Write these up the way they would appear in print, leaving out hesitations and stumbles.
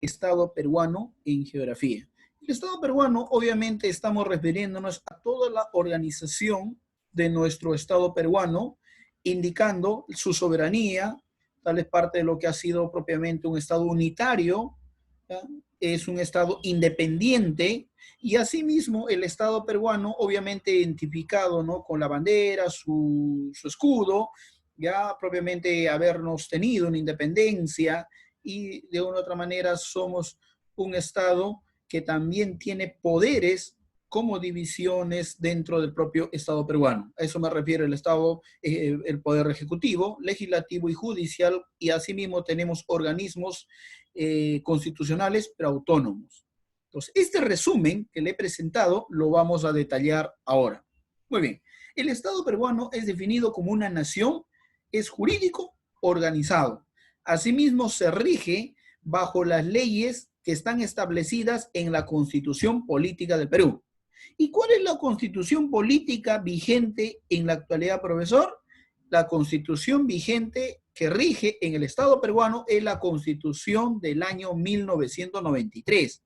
Estado peruano en geografía. El Estado peruano, obviamente, estamos refiriéndonos a toda la organización de nuestro Estado peruano, indicando su soberanía, tal es parte de lo que ha sido propiamente un Estado unitario, ¿ya? Es un Estado independiente, y asimismo el Estado peruano, obviamente identificado, ¿no?, con la bandera, su escudo, ya propiamente habernos tenido una independencia, y de una u otra manera somos un Estado que también tiene poderes como divisiones dentro del propio Estado peruano. A eso me refiero el Estado, el Poder Ejecutivo, Legislativo y Judicial, y asimismo tenemos organismos constitucionales, pero autónomos. Entonces, este resumen que le he presentado lo vamos a detallar ahora. Muy bien, el Estado peruano es definido como una nación, es jurídico organizado. Asimismo, se rige bajo las leyes que están establecidas en la Constitución Política del Perú. ¿Y cuál es la Constitución política vigente en la actualidad, profesor? La Constitución vigente que rige en el Estado peruano es la Constitución del año 1993.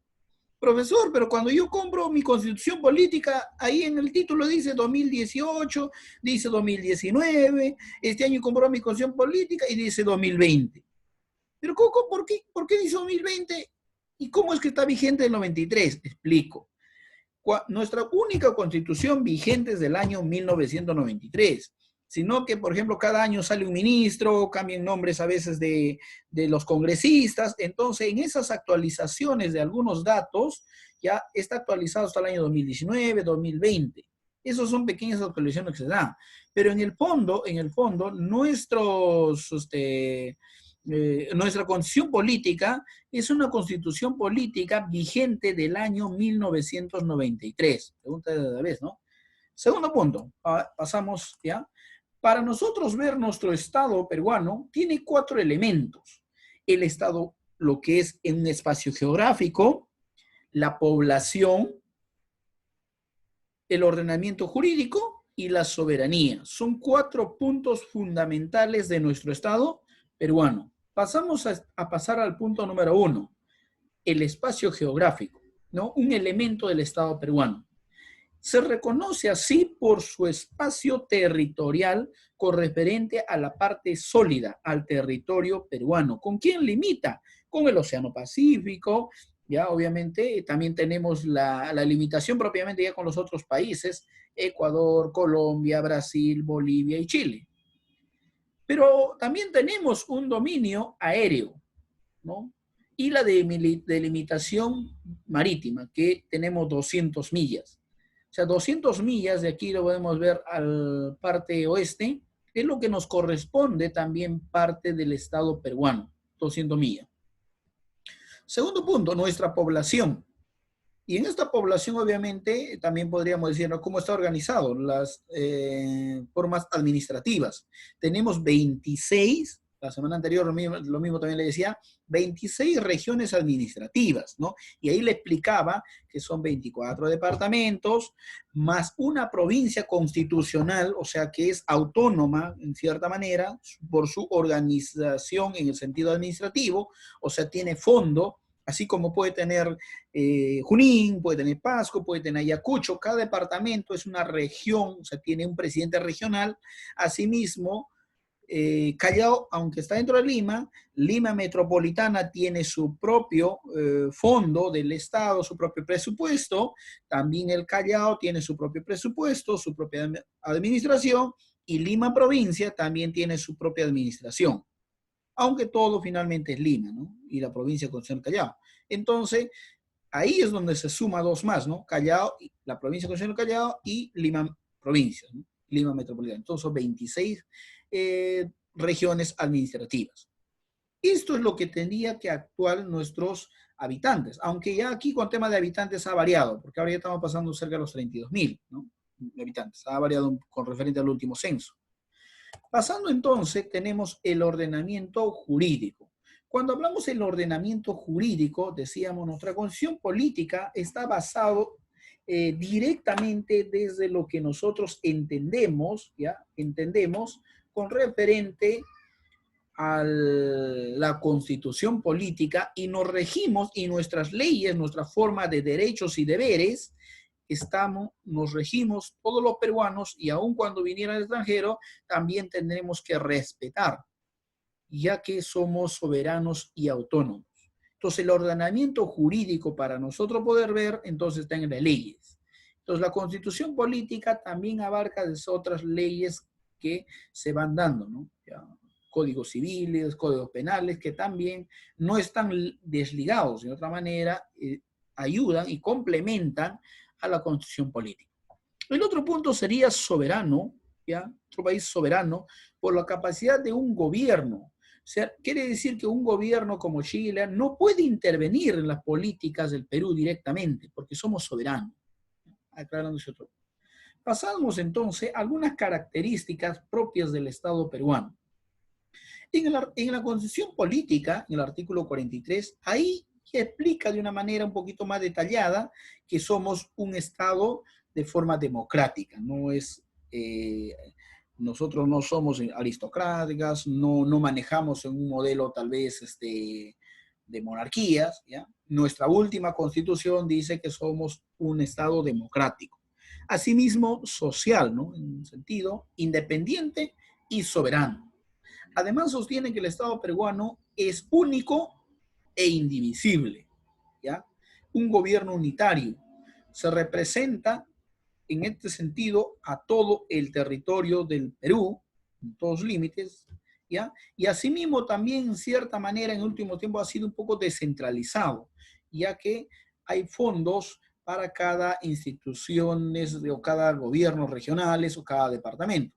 Profesor, pero cuando yo compro mi constitución política, ahí en el título dice 2018, dice 2019, este año compró mi constitución política y dice 2020. Pero Coco, ¿por qué dice 2020? ¿Y cómo es que está vigente el 93? Explico. Nuestra única constitución vigente es del año 1993, sino que, por ejemplo, cada año sale un ministro, cambian nombres a veces de los congresistas, entonces en esas actualizaciones de algunos datos ya está actualizado hasta el año 2019, 2020. Esas son pequeñas actualizaciones que se dan, pero en el fondo nuestra constitución política es una constitución política vigente del año 1993. Pregunta de la vez, ¿no? Segundo punto, pasamos ya. Para nosotros ver nuestro Estado peruano, tiene 4 elementos. El Estado, lo que es en un espacio geográfico, la población, el ordenamiento jurídico y la soberanía. Son 4 puntos fundamentales de nuestro Estado peruano. Pasamos a pasar al punto número 1, el espacio geográfico, ¿no? Un elemento del Estado peruano. Se reconoce así por su espacio territorial correspondiente a la parte sólida, al territorio peruano. ¿Con quién limita? Con el Océano Pacífico, ya obviamente también tenemos la limitación propiamente ya con los otros países, Ecuador, Colombia, Brasil, Bolivia y Chile. Pero también tenemos un dominio aéreo, ¿no? Y la delimitación marítima, que tenemos 200 millas. O sea, 200 millas, de aquí lo podemos ver al parte oeste, es lo que nos corresponde también parte del Estado peruano, 200 millas. Segundo punto, nuestra población. Y en esta población, obviamente, también podríamos decir, ¿no?, cómo está organizado las formas administrativas. Tenemos 26, la semana anterior lo mismo también le decía, 26 regiones administrativas, ¿no? Y ahí le explicaba que son 24 departamentos, más una provincia constitucional, o sea, que es autónoma, en cierta manera, por su organización en el sentido administrativo, o sea, tiene fondo, así como puede tener Junín, puede tener Pasco, puede tener Ayacucho. Cada departamento es una región, o sea, tiene un presidente regional. Asimismo, Callao, aunque está dentro de Lima, Lima Metropolitana tiene su propio fondo del Estado, su propio presupuesto. También el Callao tiene su propio presupuesto, su propia administración, y Lima Provincia también tiene su propia administración, aunque todo finalmente es Lima, ¿no? Y la provincia con el Callao. Entonces, ahí es donde se suma 2 más, ¿no? Callao, la provincia con el Callao, y Lima provincia, ¿no? Lima metropolitana. Entonces son 26 regiones administrativas. Esto es lo que tendría que actuar nuestros habitantes, aunque ya aquí con tema de habitantes ha variado, porque ahora ya estamos pasando cerca de los 32.000, ¿no?, habitantes. Ha variado con referente al último censo. Pasando entonces, tenemos el ordenamiento jurídico. Cuando hablamos del ordenamiento jurídico, decíamos, nuestra constitución política está basado directamente desde lo que nosotros entendemos, ¿ya? Entendemos con referente a la constitución política y nos regimos, y nuestras leyes, nuestra forma de derechos y deberes, nos regimos todos los peruanos, y aun cuando viniera el extranjero, también tendremos que respetar, ya que somos soberanos y autónomos. Entonces, el ordenamiento jurídico para nosotros poder ver, entonces está en las leyes. Entonces, la constitución política también abarca de otras leyes que se van dando, ¿no? Ya, códigos civiles, códigos penales, que también no están desligados, de otra manera, ayudan y complementan a la constitución política. El otro punto sería soberano, ¿ya? Otro país soberano, por la capacidad de un gobierno. O sea, quiere decir que un gobierno como Chile no puede intervenir en las políticas del Perú directamente, porque somos soberanos. Aclarándose otro. Pasamos entonces a algunas características propias del Estado peruano. En la Constitución Política, en el artículo 43, ahí explica de una manera un poquito más detallada que somos un Estado de forma democrática. Nosotros no somos aristocráticas, no manejamos en un modelo tal vez de monarquías, ¿ya? Nuestra última constitución dice que somos un Estado democrático. Asimismo, social, ¿no? En un sentido independiente y soberano. Además, sostiene que el Estado peruano es único e indivisible, ¿ya? Un gobierno unitario. Se representa en este sentido a todo el territorio del Perú, en todos los límites, ¿ya? Y asimismo también en cierta manera en el último tiempo ha sido un poco descentralizado, ya que hay fondos para cada institución o cada gobierno regionales o cada departamento.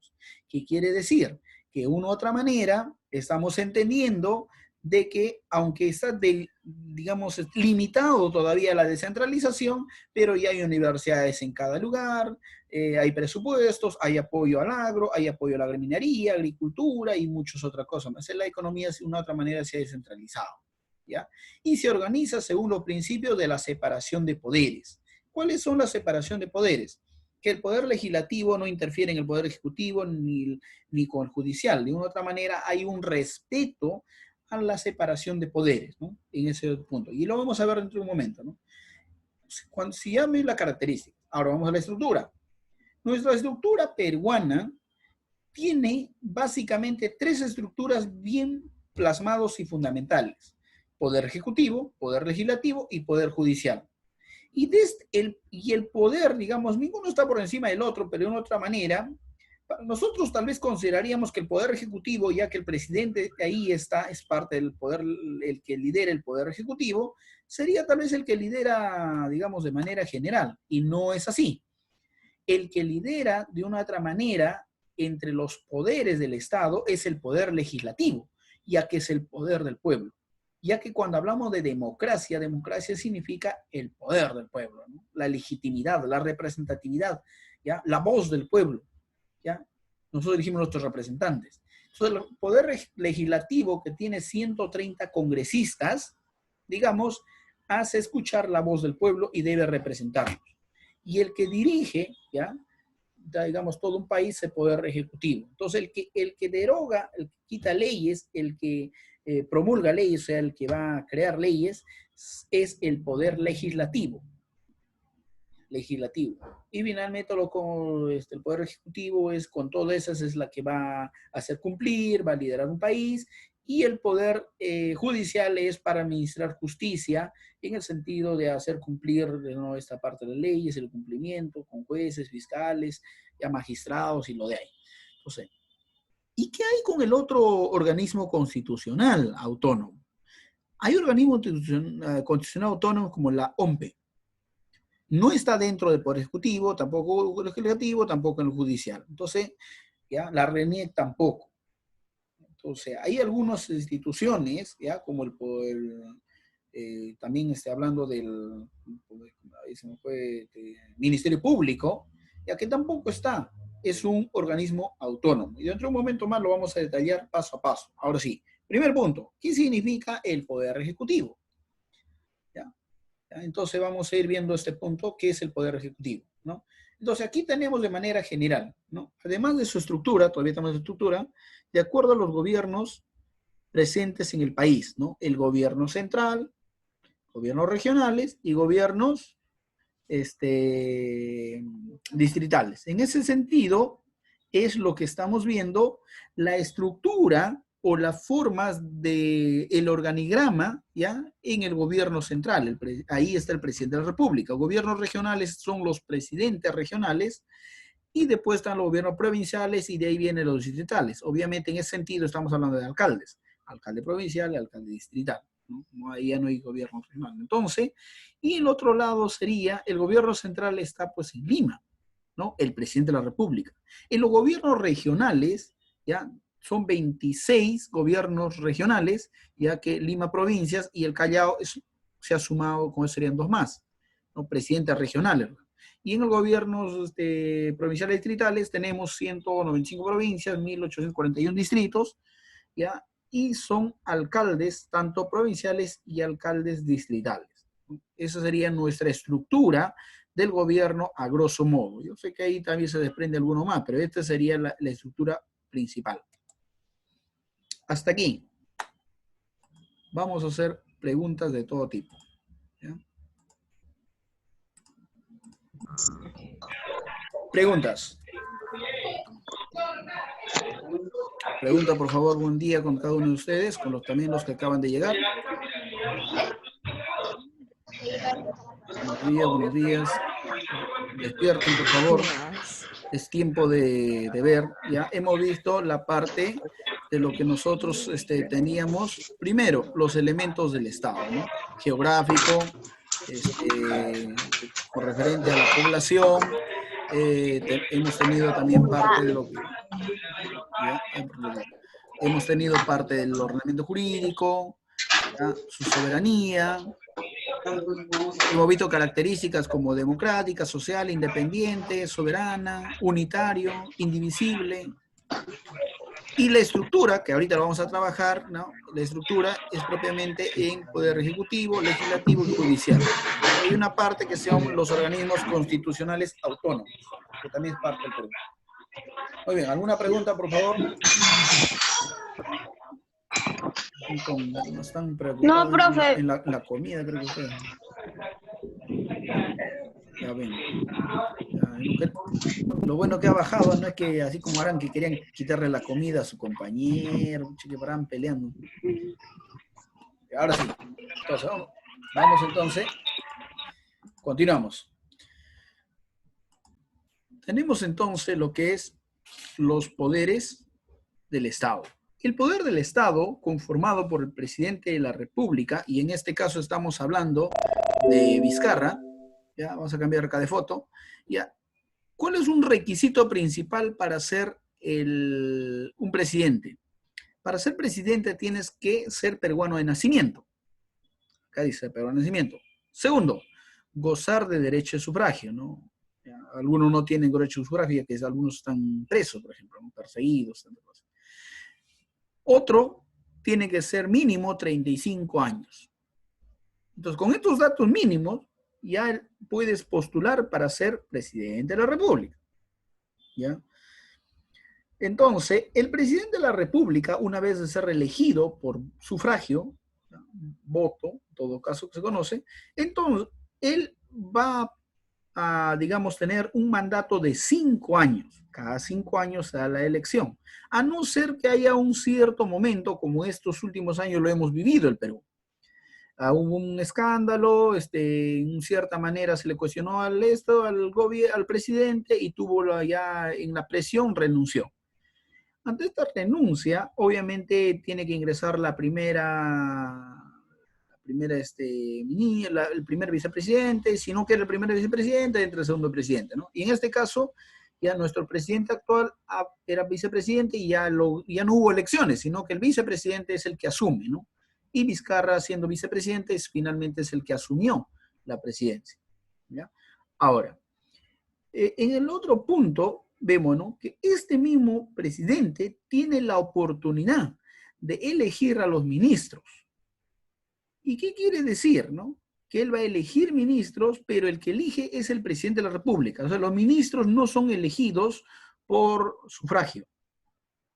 ¿Qué quiere decir? Que de una u otra manera estamos entendiendo de que aunque está, digamos, limitado todavía la descentralización, pero ya hay universidades en cada lugar, hay presupuestos, hay apoyo al agro, hay apoyo a la agrominería, agricultura y muchas otras cosas más. La economía de una u otra manera se ha descentralizado, ¿ya? Y se organiza según los principios de la separación de poderes. ¿Cuáles son la separación de poderes? Que el poder legislativo no interfiere en el poder ejecutivo ni con el judicial. De una u otra manera hay un respeto a la separación de poderes, ¿no? En ese punto. Y lo vamos a ver dentro de un momento, ¿no? Si ya me la característica, ahora vamos a la estructura. Nuestra estructura peruana tiene básicamente tres estructuras bien plasmados y fundamentales. Poder ejecutivo, poder legislativo y poder judicial. Y el poder, digamos, ninguno está por encima del otro, pero de una otra manera, nosotros tal vez consideraríamos que el poder ejecutivo, ya que el presidente ahí está, es parte del poder, el que lidera el poder ejecutivo, sería tal vez el que lidera, digamos, de manera general, y no es así. El que lidera de una otra manera entre los poderes del Estado es el poder legislativo, ya que es el poder del pueblo. Ya que cuando hablamos de democracia, democracia significa el poder del pueblo, ¿no? La legitimidad, la representatividad, ¿ya? La voz del pueblo, ¿ya? Nosotros elegimos nuestros representantes. Entonces, el poder legislativo, que tiene 130 congresistas, digamos, hace escuchar la voz del pueblo y debe representarnos. Y el que dirige, ¿ya? Digamos, todo un país, el poder ejecutivo. Entonces, el que deroga, el que quita leyes, el que promulga leyes, o sea, el que va a crear leyes, es el poder legislativo. Y finalmente el poder ejecutivo es con todas esas es la que va a hacer cumplir, va a liderar un país, y el poder judicial es para administrar justicia en el sentido de hacer cumplir, ¿no?, esta parte de las leyes, el cumplimiento con jueces, fiscales, ya magistrados y lo de ahí. Entonces, ¿y qué hay con el otro organismo constitucional autónomo? Hay organismos constitucional autónomos como la OMPE. No está dentro del Poder Ejecutivo, tampoco el Legislativo, tampoco el Judicial. Entonces, ya, la RENIEC tampoco. Entonces, hay algunas instituciones, ya, como también hablando del Ministerio Público, ya que tampoco está. Es un organismo autónomo. Y dentro de un momento más lo vamos a detallar paso a paso. Ahora sí, primer punto, ¿qué significa el Poder Ejecutivo? Entonces vamos a ir viendo este punto, que es el Poder Ejecutivo, ¿no? Entonces aquí tenemos de manera general, ¿no? Además de su estructura, todavía tenemos su estructura, de acuerdo a los gobiernos, presentes en el país, ¿no? El gobierno central, gobiernos regionales y gobiernos distritales. En ese sentido, es lo que estamos viendo, la estructura o las formas del organigrama, ¿ya? En el gobierno central. Ahí está el presidente de la República. Gobiernos regionales son los presidentes regionales y después están los gobiernos provinciales y de ahí vienen los distritales. Obviamente, en ese sentido, estamos hablando de alcaldes. Alcalde provincial y alcalde distrital. ¿No? Ahí ya no hay gobierno regional. Entonces, y el otro lado sería, el gobierno central está pues en Lima, ¿no? El presidente de la República. En los gobiernos regionales, ya son 26 gobiernos regionales, ya que Lima provincias y el Callao se ha sumado, como serían 2 más, ¿no? Presidentes regionales. Y en los gobiernos provinciales distritales tenemos 195 provincias, 1841 distritos, ¿ya? Y son alcaldes tanto provinciales y alcaldes distritales. Esa sería nuestra estructura del gobierno a grosso modo. Yo sé que ahí también se desprende alguno más, pero esta sería la estructura principal. Hasta aquí. Vamos a hacer preguntas de todo tipo. ¿Ya? Preguntas. Pregunta, por favor, buen día con cada uno de ustedes, con también los que acaban de llegar. Buenos días. Despierten, por favor. Es tiempo de ver. Ya hemos visto la parte de lo que nosotros teníamos. Primero, los elementos del Estado, ¿no? Geográfico, con referente a la población. Hemos tenido también parte de lo que... ¿ya? Hemos tenido parte del ordenamiento jurídico, ¿ya? Su soberanía. Hemos visto características como democrática, social, independiente, soberana, unitario, indivisible. Y la estructura, que ahorita lo vamos a trabajar, ¿no? La estructura es propiamente en poder ejecutivo, legislativo y judicial. Hay una parte que son los organismos constitucionales autónomos, que también es parte del Perú. Muy bien, ¿alguna pregunta, por favor? No están preocupados. No, profe. En la comida, creo que ustedes. Ya ven. Lo bueno que ha bajado no es que así como harán que querían quitarle la comida a su compañero, que paran peleando. Ahora sí. Entonces, vamos entonces. Continuamos. Tenemos entonces lo que es los poderes del Estado. El poder del Estado, conformado por el presidente de la República, y en este caso estamos hablando de Vizcarra, ya vamos a cambiar acá de foto, ya. ¿Cuál es un requisito principal para ser un presidente? Para ser presidente tienes que ser peruano de nacimiento. Acá dice peruano de nacimiento. Segundo, gozar de derecho de sufragio, ¿no? Ya, algunos no tienen derecho de sufragio, ya que algunos están presos, por ejemplo, ¿no? Perseguidos, tantas cosas. Otro tiene que ser mínimo 35 años. Entonces, con estos datos mínimos, ya puedes postular para ser presidente de la República. ¿Ya? Entonces, el presidente de la República, una vez de ser reelegido por sufragio, ¿ya? Voto, en todo caso que se conoce, entonces él va a, digamos, tener un mandato de 5 años. Cada 5 años a la elección. A no ser que haya un cierto momento, como estos últimos años lo hemos vivido el Perú. Hubo un escándalo, en cierta manera se le cuestionó al presidente y tuvo ya en la presión renunció. Ante esta renuncia, obviamente tiene que ingresar el primer vicepresidente, si no quiere el primer vicepresidente, entra el segundo presidente, ¿no? Y en este caso, ya nuestro presidente actual era vicepresidente y ya no hubo elecciones, sino que el vicepresidente es el que asume, ¿no? Y Vizcarra, siendo vicepresidente, finalmente es el que asumió la presidencia. ¿Ya? Ahora, en el otro punto, vemos, ¿no? Que este mismo presidente tiene la oportunidad de elegir a los ministros. ¿Y qué quiere decir, no? Que él va a elegir ministros, pero el que elige es el presidente de la República. O sea, los ministros no son elegidos por sufragio.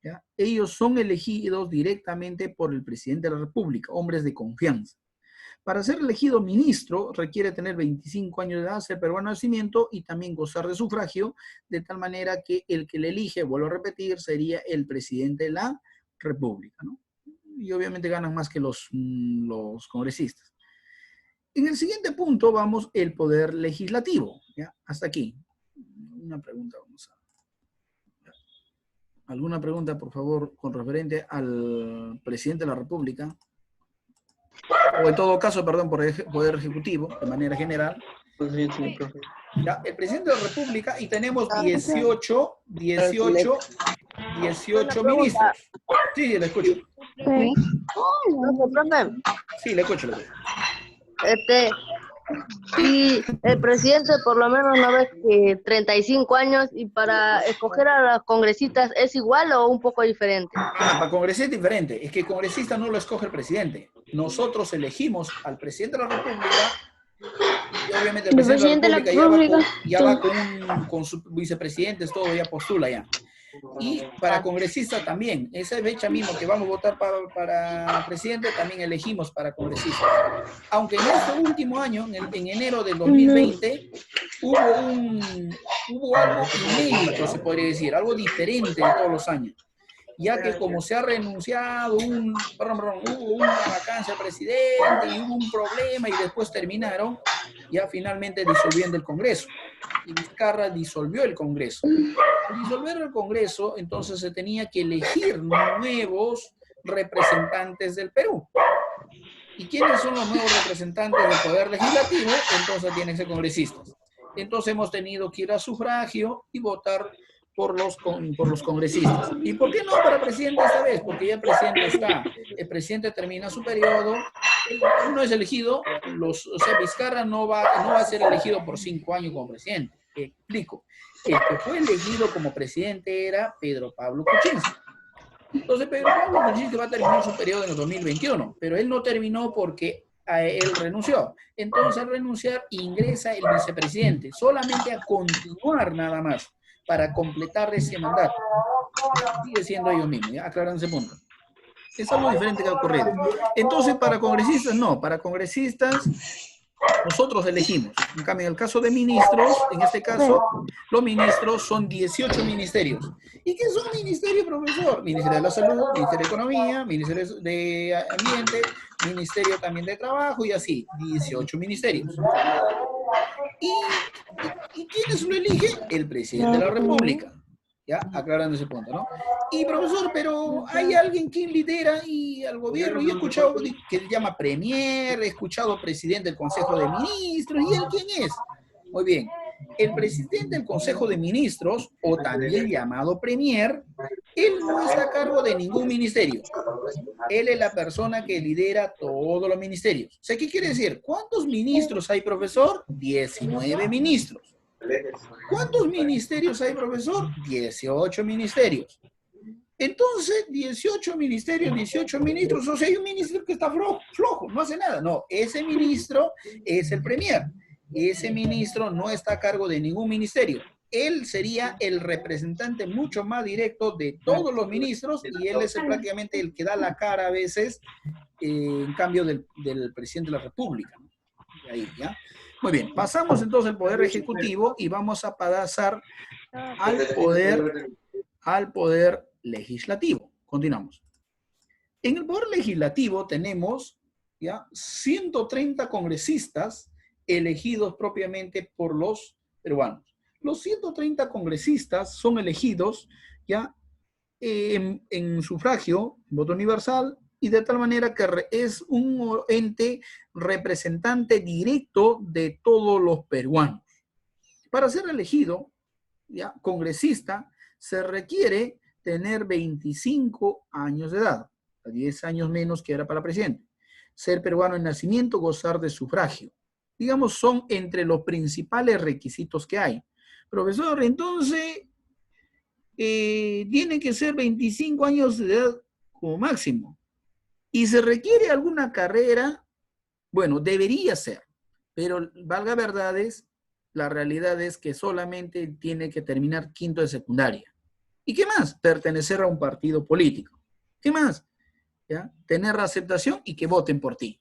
¿ya? Ellos son elegidos directamente por el presidente de la República, hombres de confianza. Para ser elegido ministro requiere tener 25 años de edad, ser peruano de nacimiento y también gozar de sufragio, de tal manera que el que le elige, vuelvo a repetir, sería el presidente de la República, ¿no? Y obviamente ganan más que los congresistas. En el siguiente punto vamos el poder legislativo, ¿ya? Hasta aquí. Una pregunta, vamos a... ¿Alguna pregunta, por favor, con referente al presidente de la República? O en todo caso, perdón, por el Poder Ejecutivo, de manera general. Ya, el presidente de la República, y tenemos 18 ministros. Sí, le escucho. Sí, le escucho. Y el presidente por lo menos una vez que 35 años y para escoger a los congresistas es igual o un poco diferente. Para congresista es diferente. Es que el congresista no lo escoge el presidente. Nosotros elegimos al presidente de la República y obviamente el presidente de la República ya va con sus vicepresidentes, todo ya postula ya. Y para congresista también, esa fecha mismo que vamos a votar para presidente, también elegimos para congresista. Aunque en este último año, en enero del 2020, hubo algo inédito, se podría decir, algo diferente de todos los años. Ya que como se ha renunciado, hubo una vacancia al presidente y hubo un problema y después terminaron ya finalmente disolviendo el Congreso. Y Vizcarra disolvió el Congreso. Al disolver el Congreso, entonces se tenía que elegir nuevos representantes del Perú. ¿Y quiénes son los nuevos representantes del Poder Legislativo? Entonces tienen que ser congresistas. Entonces hemos tenido que ir a sufragio y votar por los congresistas. ¿Y por qué no para presidente esta vez? Porque ya el presidente está. El presidente termina su periodo, no es elegido, o sea, Vizcarra no va a ser elegido por 5 años como presidente. Explico. El que fue elegido como presidente era Pedro Pablo Kuczynski. Entonces Pedro Pablo Kuczynski va a terminar su periodo en el 2021, pero él no terminó porque él renunció. Entonces al renunciar ingresa el vicepresidente, solamente a continuar nada más, para completar ese mandato. Sigue siendo ellos mismos, ¿ya? Aclarando ese punto. Es algo diferente que ha ocurrido. Entonces, para congresistas, no. Para congresistas, nosotros elegimos. En cambio, en el caso de ministros, en este caso, los ministros son 18 ministerios. ¿Y qué son ministerios, profesor? Ministerio de la Salud, Ministerio de Economía, Ministerio de Ambiente, Ministerio también de Trabajo y así. 18 ministerios. ¿Y quiénes lo elige? El presidente de la República. ¿Ya? Aclarando ese punto, ¿no? Y profesor, pero hay alguien que lidera y al gobierno. Yo he escuchado que se llama premier, he escuchado presidente del Consejo de Ministros. ¿Y él quién es? Muy bien. El presidente del Consejo de Ministros, o también llamado premier, él no está a cargo de ningún ministerio. Él es la persona que lidera todos los ministerios. O sea, ¿qué quiere decir? ¿Cuántos ministros hay, profesor? 19 ministros. ¿Cuántos ministerios hay, profesor? 18 ministerios. Entonces, 18 ministerios, 18 ministros, o sea, hay un ministro que está flojo, no hace nada. No, ese ministro es el premier. Ese ministro no está a cargo de ningún ministerio. Él sería el representante mucho más directo de todos los ministros y él es prácticamente el que da la cara a veces en cambio del presidente de la República, ¿no? Ahí, ¿ya? Muy bien, pasamos entonces al poder ejecutivo y vamos a pasar al poder legislativo. Continuamos. En el poder legislativo tenemos ya 130 congresistas elegidos propiamente por los peruanos. Los 130 congresistas son elegidos ya en sufragio, voto universal, y de tal manera que es un ente representante directo de todos los peruanos. Para ser elegido, ya, congresista, se requiere tener 25 años de edad, 10 años menos que era para presidente. Ser peruano en nacimiento, gozar de sufragio. Digamos, son entre los principales requisitos que hay. Profesor, entonces, tiene que ser 25 años de edad como máximo. Y se requiere alguna carrera, bueno, debería ser, pero valga verdades, la realidad es que solamente tiene que terminar quinto de secundaria. ¿Y qué más? Pertenecer a un partido político. ¿Qué más? ¿Ya? Tener la aceptación y que voten por ti.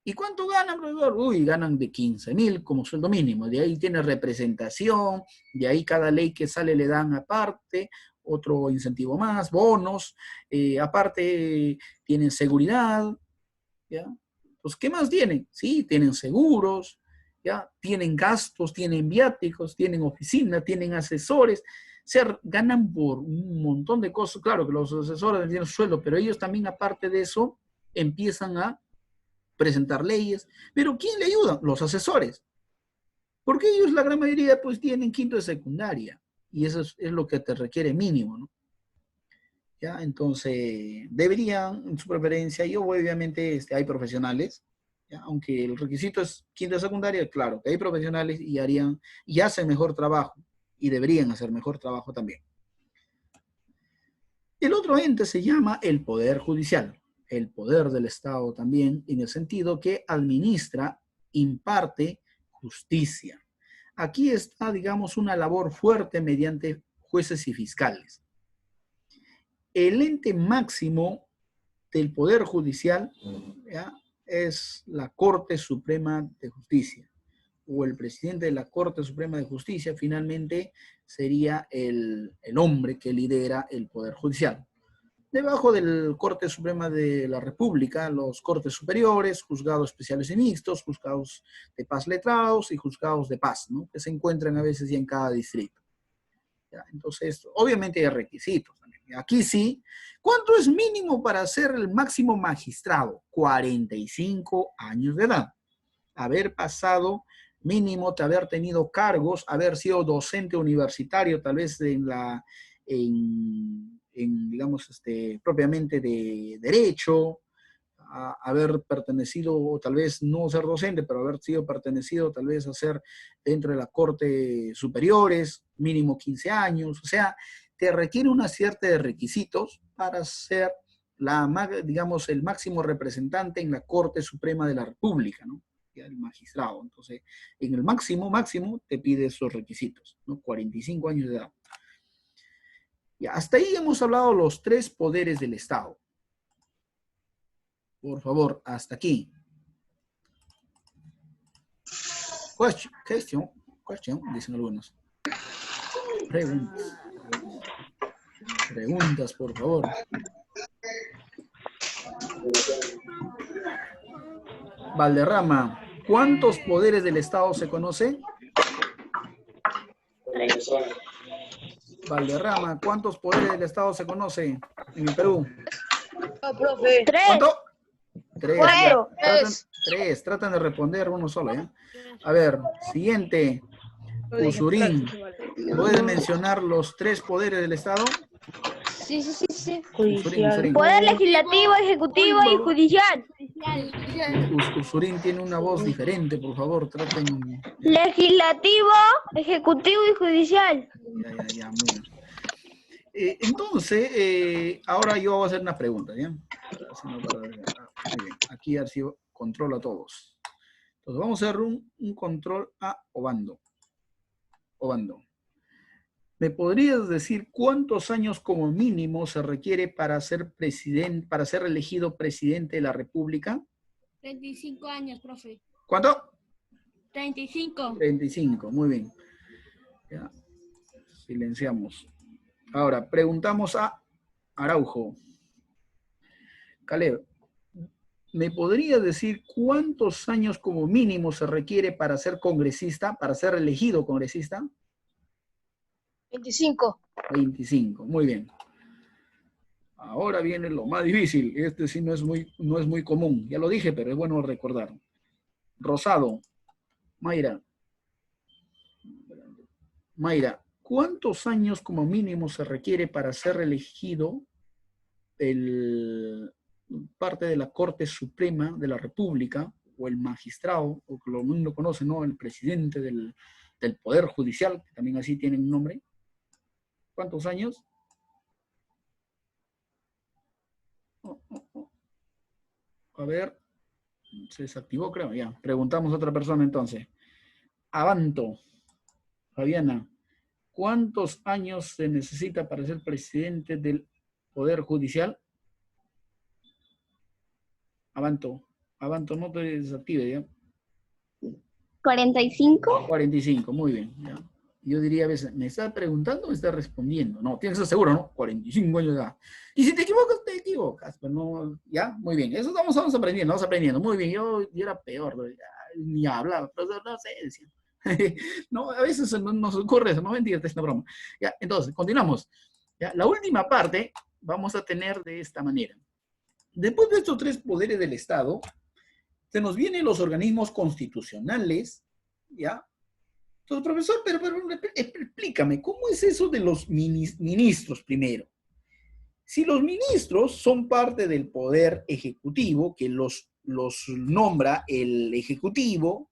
¿Y cuánto ganan, profesor? Uy, ganan de 15.000 como sueldo mínimo. De ahí tiene representación, de ahí cada ley que sale le dan aparte, otro incentivo más, bonos, aparte tienen seguridad, ¿ya? Pues, ¿qué más tienen? Sí, tienen seguros, ¿ya? Tienen gastos, tienen viáticos, tienen oficina, tienen asesores, ganan por un montón de cosas. Claro que los asesores tienen sueldo, pero ellos también, aparte de eso, empiezan a presentar leyes. ¿Pero quién le ayuda? Los asesores. Porque ellos, la gran mayoría, pues tienen quinto de secundaria. Y eso es lo que te requiere mínimo, ¿no? ¿Ya? Entonces, deberían, en su preferencia, y obviamente hay profesionales, ¿ya? Aunque el requisito es quinto de secundaria, claro, que hay profesionales y harían, y hacen mejor trabajo, y deberían hacer mejor trabajo también. El otro ente se llama el Poder Judicial, el poder del Estado también, en el sentido que administra, imparte justicia. Aquí está, digamos, una labor fuerte mediante jueces y fiscales. El ente máximo del Poder Judicial, ¿ya?, es la Corte Suprema de Justicia, o el presidente de la Corte Suprema de Justicia finalmente sería el hombre que lidera el Poder Judicial. Debajo del Corte Suprema de la República, los Cortes Superiores, juzgados especiales y mixtos, juzgados de paz letrados y juzgados de paz, ¿no?, que se encuentran a veces ya en cada distrito. ¿Ya? Entonces, obviamente hay requisitos también. Aquí sí, ¿cuánto es mínimo para ser el máximo magistrado? 45 años de edad. Haber pasado mínimo, haber tenido cargos, haber sido docente universitario, tal vez digamos, propiamente de derecho, haber pertenecido, o tal vez no ser docente, pero haber sido pertenecido tal vez a ser dentro de la Corte Superiores, mínimo 15 años, o sea, te requiere una cierta de requisitos para ser, digamos, el máximo representante en la Corte Suprema de la República, ¿no? El magistrado. Entonces, en el máximo te pide esos requisitos, ¿no? 45 años de edad. Ya, hasta ahí hemos hablado los tres poderes del Estado. Por favor, hasta aquí. Question, dicen algunos. Preguntas, por favor. Valderrama, ¿cuántos poderes del Estado se conoce? Valderrama, ¿cuántos poderes del Estado se conoce en el Perú? No, profe. ¿Cuánto? Tres. Tres. Tratan de responder uno solo, ¿ya? A ver, siguiente. Usurín, ¿puedes mencionar los tres poderes del Estado? Sí. Usurín. Poder legislativo, ejecutivo y judicial. Usurín tiene una voz diferente, por favor, traten. Legislativo, ejecutivo y judicial. Ya, muy bien. Entonces, ahora yo voy a hacer una pregunta, ¿ya? Muy bien, aquí Archivo controla a todos. Entonces, vamos a hacer un control a Obando. ¿Me podrías decir cuántos años como mínimo se requiere para ser presidente, para ser elegido presidente de la República? 35 años, profe. ¿Cuánto? 35. 35, muy bien. Ya. Silenciamos. Ahora, preguntamos a Araujo. Caleb, ¿me podrías decir cuántos años como mínimo se requiere para ser congresista, para ser elegido congresista? 25. 25, muy bien. Ahora viene lo más difícil. Este sí no es muy común. Ya lo dije, pero es bueno recordar. Rosado. Mayra, ¿cuántos años como mínimo se requiere para ser elegido parte de la Corte Suprema de la República, o el magistrado, o que lo mundo conoce, ¿no?, el presidente del Poder Judicial, que también así tienen un nombre? ¿Cuántos años? A ver, se desactivó, creo, ya. Preguntamos a otra persona entonces. Avanto. Fabiana, ¿Cuántos años se necesita para ser presidente del Poder Judicial? Avanto, no te desactive, ¿ya? 45. 45, muy bien, ¿ya? Yo diría a veces, ¿me está preguntando o me está respondiendo? No, tienes que estar seguro, ¿no? 45 años de edad. Y si te equivocas, pero no, ¿ya? Muy bien, eso vamos aprendiendo, muy bien, yo era peor, ¿no? Ni hablaba, pero no sé, decía. No, a veces nos ocurre eso, no mentira, es una broma. Ya, entonces, continuamos. Ya, la última parte vamos a tener de esta manera. Después de estos tres poderes del Estado, se nos vienen los organismos constitucionales, ¿ya? Entonces, profesor, pero explícame, ¿cómo es eso de los ministros primero? Si los ministros son parte del poder ejecutivo, que los nombra el ejecutivo,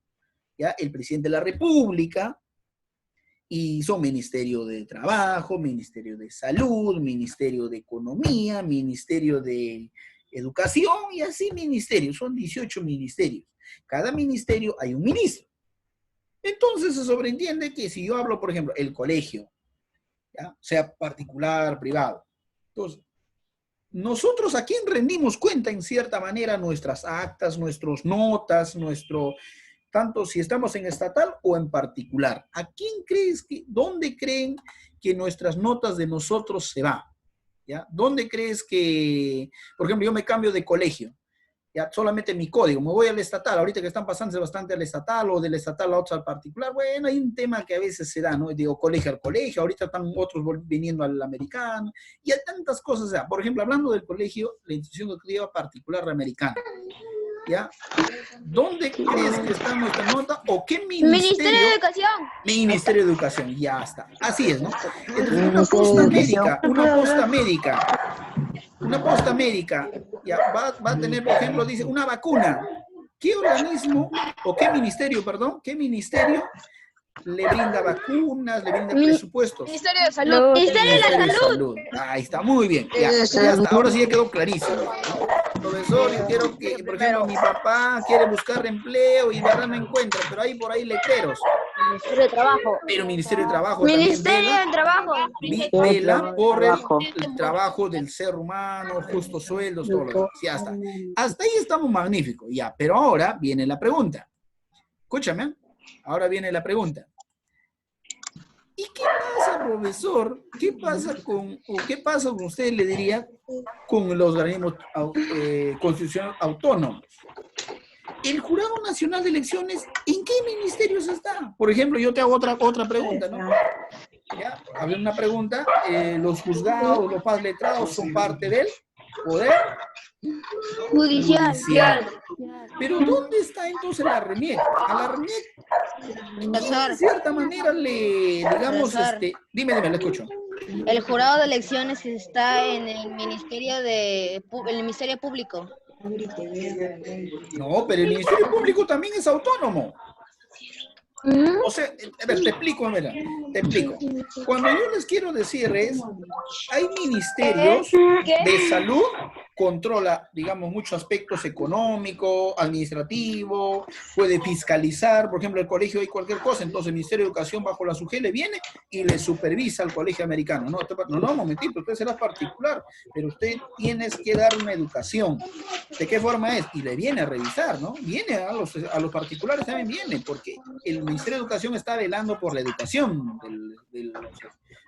¿ya? El presidente de la República, y son Ministerio de Trabajo, Ministerio de Salud, Ministerio de Economía, Ministerio de Educación, y así ministerios, son 18 ministerios. Cada ministerio hay un ministro. Entonces se sobreentiende que si yo hablo, por ejemplo, el colegio, ¿ya? Sea particular, privado. Entonces, nosotros a quién rendimos cuenta en cierta manera nuestras actas, nuestras notas, tanto si estamos en estatal o en particular. ¿A quién dónde creen que nuestras notas de nosotros se van? ¿Ya? ¿Dónde crees que, por ejemplo, yo me cambio de colegio? Ya, solamente mi código, me voy al estatal, ahorita que están pasándose bastante al estatal o del estatal a otro al particular, bueno, hay un tema que a veces se da, ¿no? Digo, colegio al colegio, ahorita están otros viniendo al americano, y hay tantas cosas, ya. Por ejemplo, hablando del colegio, la institución educativa particular americana, ¿ya? ¿Dónde crees que está nuestra nota o qué ministerio? Ministerio de Educación. Ministerio de Educación, ya está. Así es, ¿no? Entonces, una posta médica, ya, va a tener, por ejemplo, dice, una vacuna. ¿Qué organismo, o qué ministerio le brinda vacunas, le brinda presupuestos? Ministerio de Salud. Ministerio de la Salud. Ahí está, muy bien. Ya está, ahora sí ya quedó clarísimo. Profesor, yo quiero que, por ejemplo, mi papá quiere buscar empleo y de verdad no encuentra, pero hay por ahí letreros. Ministerio de Trabajo. Pero Ministerio de Trabajo Ministerio de Trabajo. vela por el trabajo del ser humano, justos sueldos, todo lo demás. Ya está. Hasta ahí estamos magníficos, ya. Pero ahora viene la pregunta. Escúchame, ahora viene la pregunta. ¿Y qué pasa, profesor? ¿Qué pasa con usted, le diría, con los organismos constitucionales autónomos? El Jurado Nacional de Elecciones, ¿en qué ministerios está? Por ejemplo, yo te hago otra pregunta, ¿no? Ya, había una pregunta, los juzgados, los padres letrados son parte del poder Judicial. Pero ¿dónde está entonces la RENIEC? A la RENIEC, de cierta manera, digamos, dime, le escucho. El jurado de elecciones está en el Ministerio Público. No, pero el Ministerio Público también es autónomo. O sea, a ver, te explico. Cuando yo les quiero decir hay ministerios de salud, controla, digamos, muchos aspectos económicos, administrativos, puede fiscalizar, por ejemplo, el colegio hay cualquier cosa, entonces el Ministerio de Educación bajo la SUGE le viene y le supervisa al colegio americano. No, un momentito, usted será particular, pero usted tiene que dar una educación. ¿De qué forma es? Y le viene a revisar, ¿no? Viene a los particulares también viene, porque el Ministerio de Educación está velando por la educación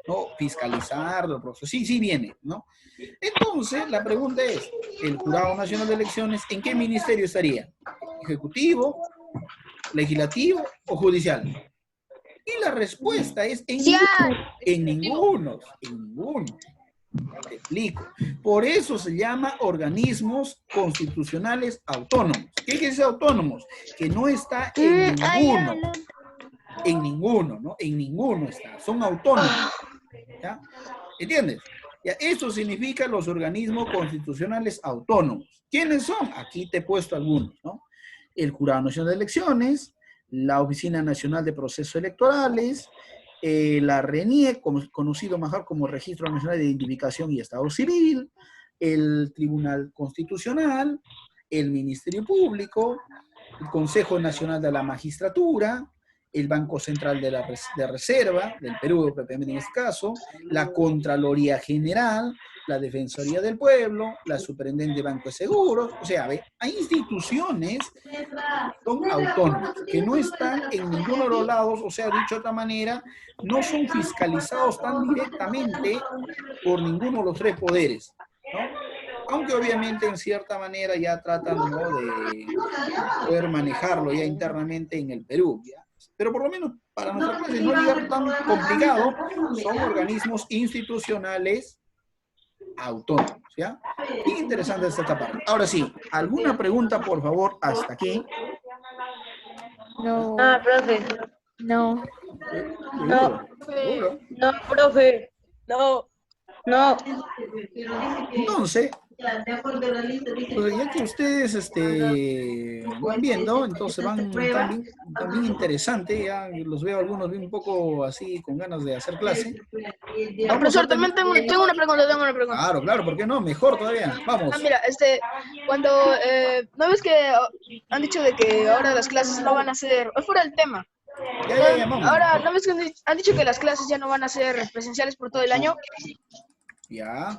¿no? Fiscalizar los procesos. Sí viene, ¿no? Entonces, la pregunta es, ¿el Jurado Nacional de Elecciones en qué ministerio estaría? ¿Ejecutivo, legislativo o judicial? Y la respuesta es en ninguno. Te explico. Por eso se llama organismos constitucionales autónomos. ¿Qué quiere decir autónomos? Que no está en ninguno. En ninguno, ¿no? En ninguno está. Son autónomos. ¿Ya? ¿Entiendes? Ya, eso significa los organismos constitucionales autónomos. ¿Quiénes son? Aquí te he puesto algunos, ¿no? El Jurado Nacional de Elecciones, la Oficina Nacional de Procesos Electorales, la RENIEC, conocido mejor como Registro Nacional de Identificación y Estado Civil, el Tribunal Constitucional, el Ministerio Público, el Consejo Nacional de la Magistratura, el Banco Central de Reserva, del Perú, propiamente en este caso, la Contraloría General, la Defensoría del Pueblo, la Superintendente de Banco de Seguros, o sea, hay instituciones que son autónomas, que no están en ninguno de los lados, o sea, dicho de otra manera, no son fiscalizados tan directamente por ninguno de los tres poderes, ¿no? Aunque obviamente en cierta manera ya tratan, ¿no?, de poder manejarlo ya internamente en el Perú, ¿ya? Pero por lo menos para nuestra clase no llegar tan complicado, son organismos institucionales autónomos, ¿ya? Bien interesante esta parte. Ahora sí, ¿alguna pregunta, por favor, hasta aquí? No, profe. no, ¿Seguro? ¿Seguro? No, profe. No. Entonces, pues ya que ustedes van viendo, entonces van también interesante, ya los veo algunos bien un poco así con ganas de hacer clase. Profesor, también tengo una pregunta, Claro, ¿por qué no? Mejor todavía, vamos. Mira, cuando, ¿no ves que han dicho de que ahora las clases no van a ser, es fuera del tema? Ya, vamos. Ahora, ¿no ves que han dicho que las clases ya no van a ser presenciales por todo el año? Ya.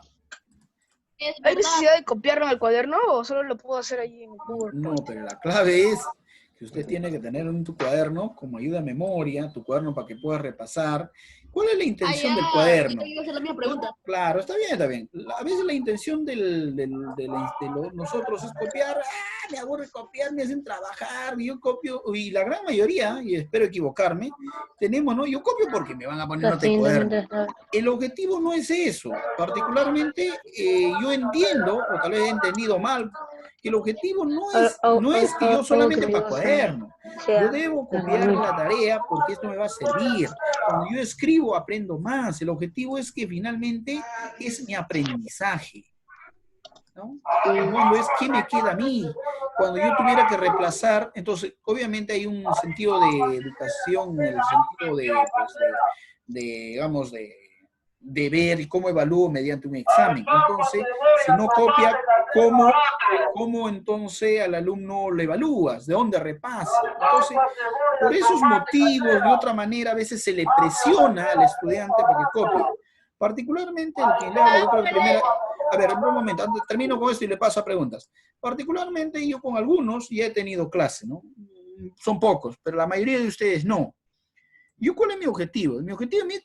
¿Hay necesidad de copiarlo en el cuaderno o solo lo puedo hacer ahí en el Google? No, pero la clave es que usted tiene que tener en tu cuaderno como ayuda a memoria, tu cuaderno para que puedas repasar. ¿Cuál es la intención del cuaderno? Yo hacer la misma pregunta. Claro, está bien. A veces la intención de nosotros es copiar. Me aburre copiar, me hacen trabajar, yo copio, y la gran mayoría, y espero equivocarme, tenemos, ¿no? Yo copio porque me van a poner nota en cuaderno. El objetivo no es eso. Particularmente, yo entiendo, o tal vez he entendido mal, que el objetivo no es que yo solamente para cuaderno. Yo debo copiar la tarea porque esto me va a servir. Cuando yo escribo, aprendo más. El objetivo es que finalmente es mi aprendizaje, ¿no? Cuando es qué me queda a mí. Cuando yo tuviera que reemplazar, entonces obviamente hay un sentido de educación, en el sentido digamos, de ver cómo evalúo mediante un examen. Entonces, si no copia, ¿cómo entonces al alumno le evalúas? ¿De dónde repasa? Entonces, por esos motivos, de otra manera, a veces se le presiona al estudiante para que copie. Particularmente el que le habla, yo creo que primero... A ver, un momento, termino con esto y le paso a preguntas. Particularmente yo con algunos ya he tenido clase, ¿no? Son pocos, pero la mayoría de ustedes no. ¿Yo cuál es mi objetivo? Mi objetivo de mí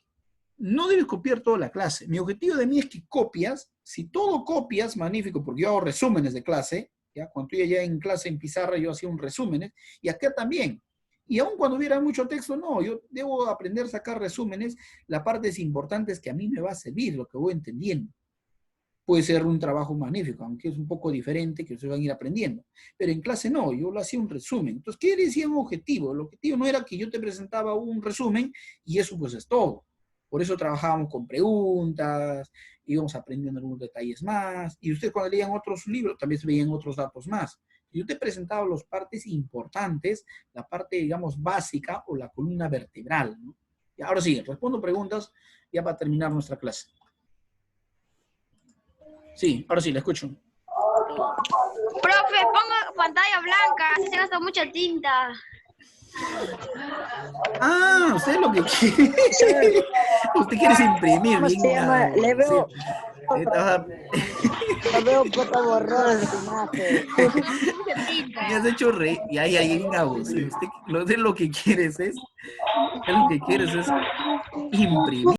no debes copiar toda la clase. Mi objetivo de mí es que copias, si todo copias, magnífico, porque yo hago resúmenes de clase, ¿ya? Cuando tú ya en clase en pizarra yo hacía un resúmenes, y acá también. Y aun cuando hubiera mucho texto, no, yo debo aprender a sacar resúmenes, las partes importantes que a mí me va a servir, lo que voy entendiendo. Puede ser un trabajo magnífico, aunque es un poco diferente, que ustedes van a ir aprendiendo. Pero en clase no, yo lo hacía un resumen. Entonces, ¿qué decía un objetivo? El objetivo no era que yo te presentaba un resumen y eso pues es todo. Por eso trabajábamos con preguntas, íbamos aprendiendo algunos detalles más, y ustedes cuando leían otros libros también se veían otros datos más. Yo te presentaba las partes importantes, la parte, digamos, básica o la columna vertebral, ¿no? Y ahora sí, respondo preguntas ya para terminar nuestra clase. Sí, ahora sí, la escucho. Profe, ponga pantalla blanca, así se gasta mucha tinta. Ah, usted lo que quiere. Usted quiere imprimir. ¿Cómo se llama? Le veo... Lo veo un poco borroso. Me has hecho reír. Y ahí hay un abuso. Usted lo que quieres es imprimir.